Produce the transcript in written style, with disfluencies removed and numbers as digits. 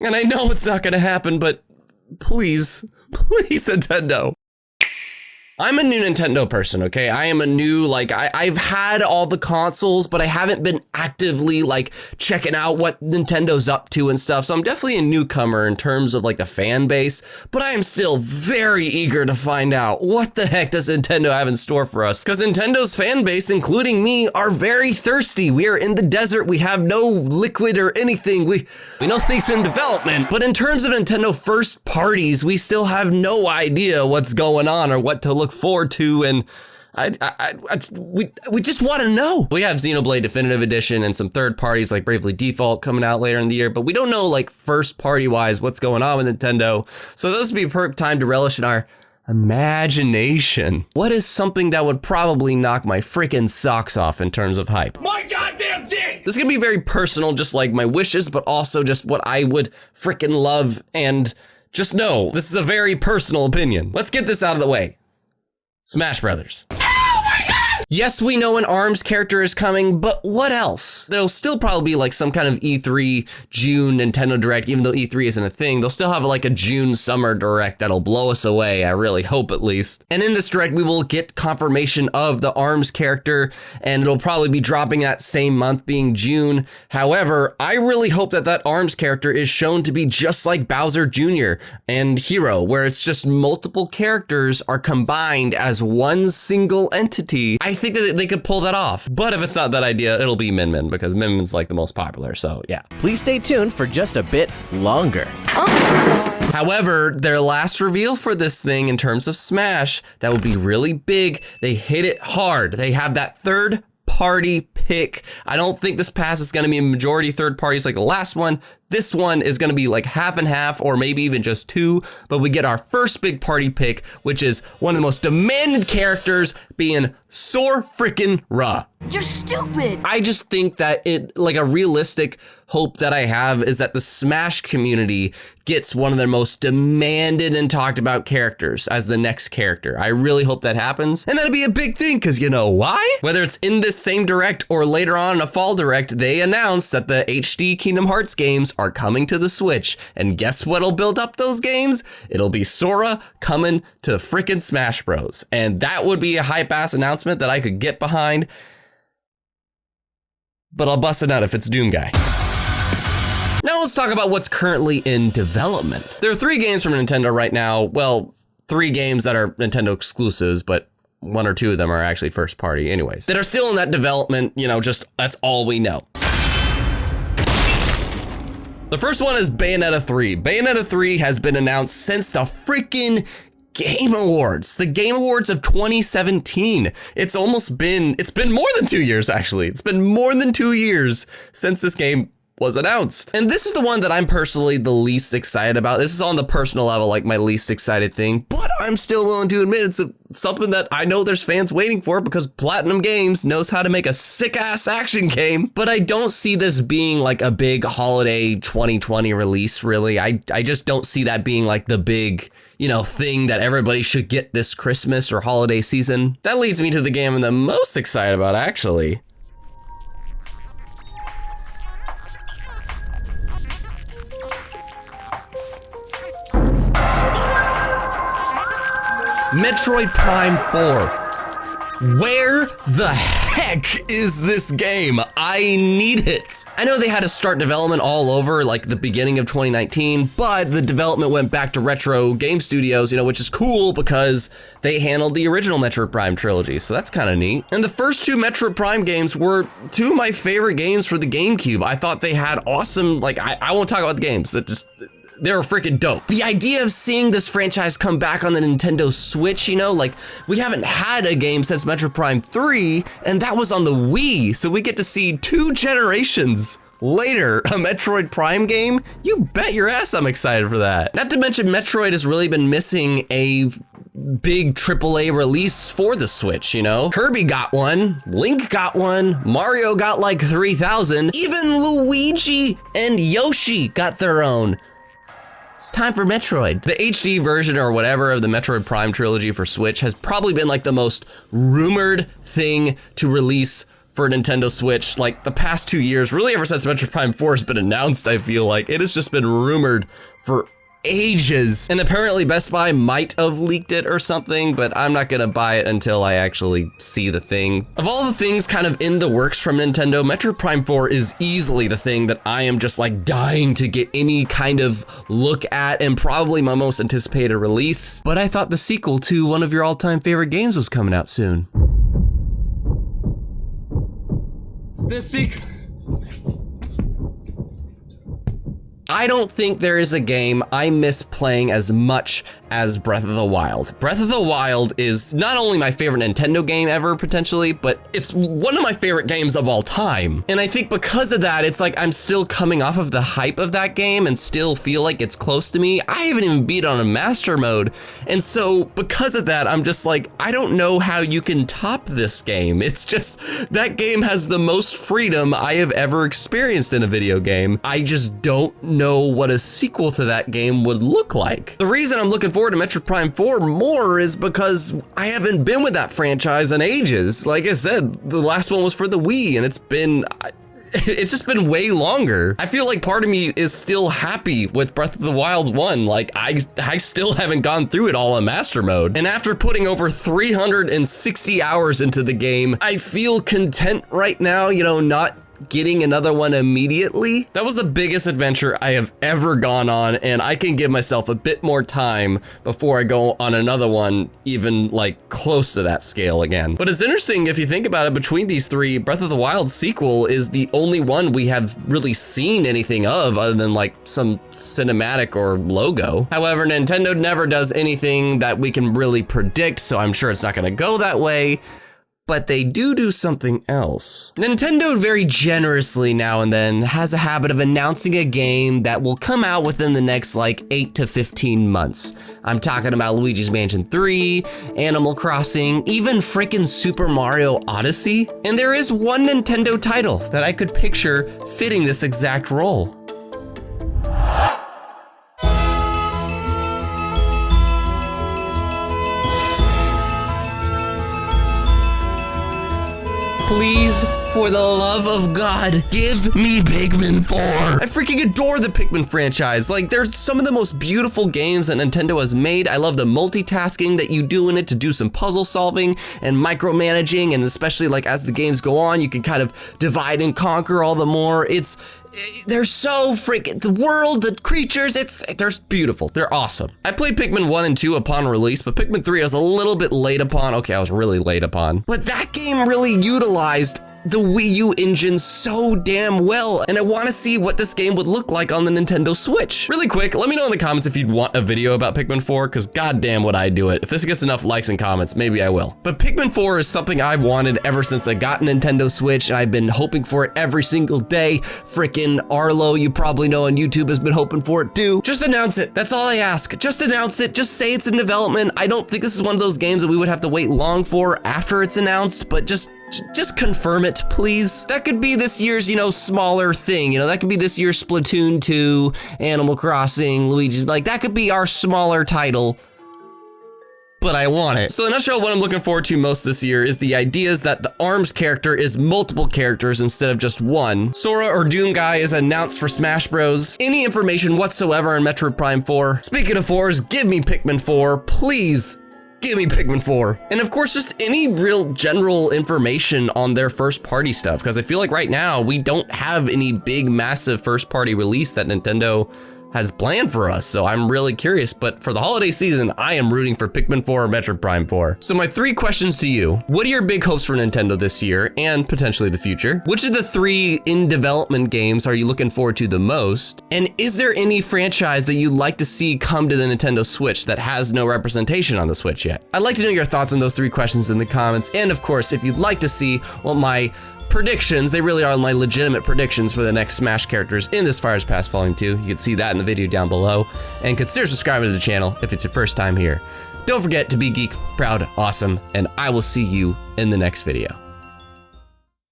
And I know it's not gonna happen, but please, please, Nintendo. I'm a new Nintendo person, okay? I am a new, I've had all the consoles, but I haven't been actively, checking out what Nintendo's up to and stuff. So I'm definitely a newcomer in terms of, the fan base, but I am still very eager to find out what the heck does Nintendo have in store for us? Because Nintendo's fan base, including me, are very thirsty. We are in the desert. We have no liquid or anything. We know things in development, but in terms of Nintendo first parties, we still have no idea what's going on or what to look forward to, and we just want to know. We have Xenoblade Definitive Edition and some third parties like Bravely Default coming out later in the year, but we don't know first party wise what's going on with Nintendo. So this would be a perfect time to relish in our imagination. What is something that would probably knock my freaking socks off in terms of hype? My goddamn dick! This is gonna be very personal, just like my wishes, but also just what I would freaking love, and just know this is a very personal opinion. Let's get this out of the way. Smash Brothers. Yes, we know an ARMS character is coming, but what else? There'll still probably be some kind of E3 June Nintendo Direct, even though E3 isn't a thing. They'll still have a June summer Direct that'll blow us away, I really hope at least. And in this Direct, we will get confirmation of the ARMS character, and it'll probably be dropping that same month, being June. However, I really hope that ARMS character is shown to be just like Bowser Jr. and Hero, where it's just multiple characters are combined as one single entity. I think that they could pull that off, but if it's not that idea, it'll be Min Min, because Min Min's the most popular, so yeah. Please stay tuned for just a bit longer. However, their last reveal for this thing in terms of Smash, that would be really big. They hit it hard. They have that third party pick. I don't think this pass is going to be a majority third parties like the last one. This one is going to be half and half, or maybe even just two, but we get our first big party pick, which is one of the most demanded characters, being Sora freaking Ra. You're stupid. I just think that a realistic hope that I have is that the Smash community gets one of their most demanded and talked about characters as the next character. I really hope that happens, and that'd be a big thing, because you know why? Whether it's in this same Direct or later on in a fall Direct, they announced that the HD Kingdom Hearts games are coming to the Switch, and guess what'll build up those games? It'll be Sora coming to frickin' Smash Bros. And that would be a hype-ass announcement that I could get behind, but I'll bust it out if it's Doom Guy. Now let's talk about what's currently in development. There are 3 games from Nintendo right now. Well, 3 games that are Nintendo exclusives, but 1 or 2 of them are actually first party anyways, that are still in that development, just that's all we know. The first one is Bayonetta 3. Bayonetta 3 has been announced since the freaking Game Awards, the Game Awards of 2017. It's been more than 2 years, actually. It's been more than 2 years since this game was announced. And this is the one that I'm personally the least excited about. This is on the personal level, my least excited thing, but I'm still willing to admit it's something that I know there's fans waiting for, because Platinum Games knows how to make a sick ass action game. But I don't see this being a big holiday 2020 release, really. I just don't see that being the big, thing that everybody should get this Christmas or holiday season. That leads me to the game I'm the most excited about, actually. Metroid Prime 4. Where the heck is this game? I need it. I know they had to start development all over the beginning of 2019, but the development went back to Retro Game Studios, which is cool because they handled the original Metroid Prime trilogy, so that's kind of neat. And the first 2 Metroid Prime games were 2 of my favorite games for the GameCube. I thought they had awesome, I won't talk about the games, they were freaking dope. The idea of seeing this franchise come back on the Nintendo Switch, we haven't had a game since Metroid Prime 3, and that was on the Wii, so we get to see 2 generations later a Metroid Prime game. You bet your ass I'm excited for that. Not to mention Metroid has really been missing a big AAA release for the Switch, Kirby got one, Link got one, Mario got 3,000, even Luigi and Yoshi got their own. It's time for Metroid. The HD version or whatever of the Metroid Prime trilogy for Switch has probably been the most rumored thing to release for Nintendo Switch, like the past 2 years, really ever since Metroid Prime 4 has been announced, I feel like. It has just been rumored for ages. And apparently Best Buy might have leaked it or something, but I'm not gonna buy it until I actually see the thing. Of all the things kind of in the works from Nintendo, Metroid Prime 4 is easily the thing that I am just like dying to get any kind of look at, and probably my most anticipated release. But I thought the sequel to one of your all-time favorite games was coming out soon. I don't think there is a game I miss playing as much as Breath of the Wild. Breath of the Wild is not only my favorite Nintendo game ever, potentially, but it's one of my favorite games of all time. And I think because of that, it's like I'm still coming off of the hype of that game and still feel like it's close to me. I haven't even beat on a master mode. And so because of that, I'm just like, I don't know how you can top this game. It's just, that game has the most freedom I have ever experienced in a video game. I just don't know what a sequel to that game would look like. The reason I'm looking forward to Metroid Prime 4 more is because I haven't been with that franchise in ages. Like I said, the last one was for the Wii, and it's just been way longer. I feel like part of me is still happy with Breath of the Wild 1. Like I still haven't gone through it all in master mode. And after putting over 360 hours into the game, I feel content right now, you know, not getting another one immediately. That was the biggest adventure I have ever gone on, and I can give myself a bit more time before I go on another one, even like close to that scale again. But it's interesting if you think about it, between these three, Breath of the Wild sequel is the only one we have really seen anything of other than like some cinematic or logo. However, Nintendo never does anything that we can really predict, so I'm sure it's not gonna go that way. But they do something else. Nintendo very generously now and then has a habit of announcing a game that will come out within the next like 8 to 15 months. I'm talking about Luigi's Mansion 3, Animal Crossing, even frickin' Super Mario Odyssey. And there is one Nintendo title that I could picture fitting this exact role. Please, for the love of God, give me Pikmin 4. I freaking adore the Pikmin franchise. Like, they're some of the most beautiful games that Nintendo has made. I love the multitasking that you do in it to do some puzzle solving and micromanaging, and especially like as the games go on, you can kind of divide and conquer all the more. They're so freaking, the world, the creatures, they're beautiful. They're awesome. I played Pikmin 1 and 2 upon release, but Pikmin 3 I was a little bit late upon. Okay, I was really late upon. But that game really utilized the Wii U engine so damn well, and I want to see what this game would look like on the Nintendo Switch. Really quick, let me know in the comments if you'd want a video about Pikmin 4, because goddamn would I do it. If this gets enough likes and comments, maybe I will. But Pikmin 4 is something I've wanted ever since I got a Nintendo Switch, and I've been hoping for it every single day. Frickin' Arlo, you probably know on YouTube, has been hoping for it too. Just announce it, that's all I ask. Just announce it, just say it's in development. I don't think this is one of those games that we would have to wait long for after it's announced, but just confirm it, please. That could be this year's, you know, smaller thing. You know, that could be this year's Splatoon 2, Animal Crossing, Luigi. Like, that could be our smaller title, but I want it. So in a nutshell, what I'm looking forward to most this year is the ideas that the ARMS character is multiple characters instead of just one. Sora or Doom Guy is announced for Smash Bros. Any information whatsoever on Metroid Prime 4. Speaking of 4s, give me Pikmin 4, please. Give me Pikmin 4. And of course, just any real general information on their first party stuff, because I feel like right now we don't have any big massive first party release that Nintendo has planned for us, so I'm really curious. But for the holiday season, I am rooting for Pikmin 4 or Metroid Prime 4. So my 3 questions to you: what are your big hopes for Nintendo this year and potentially the future? Which of the 3 in development games are you looking forward to the most? And is there any franchise that you'd like to see come to the Nintendo Switch that has no representation on the Switch yet? I'd like to know your thoughts on those 3 questions in the comments. And of course, if you'd like to see what my predictions, they really are my legitimate predictions for the next Smash characters in this Fires Past Volume 2. You can see that in the video down below. And consider subscribing to the channel if it's your first time here. Don't forget to be geek, proud, awesome, and I will see you in the next video.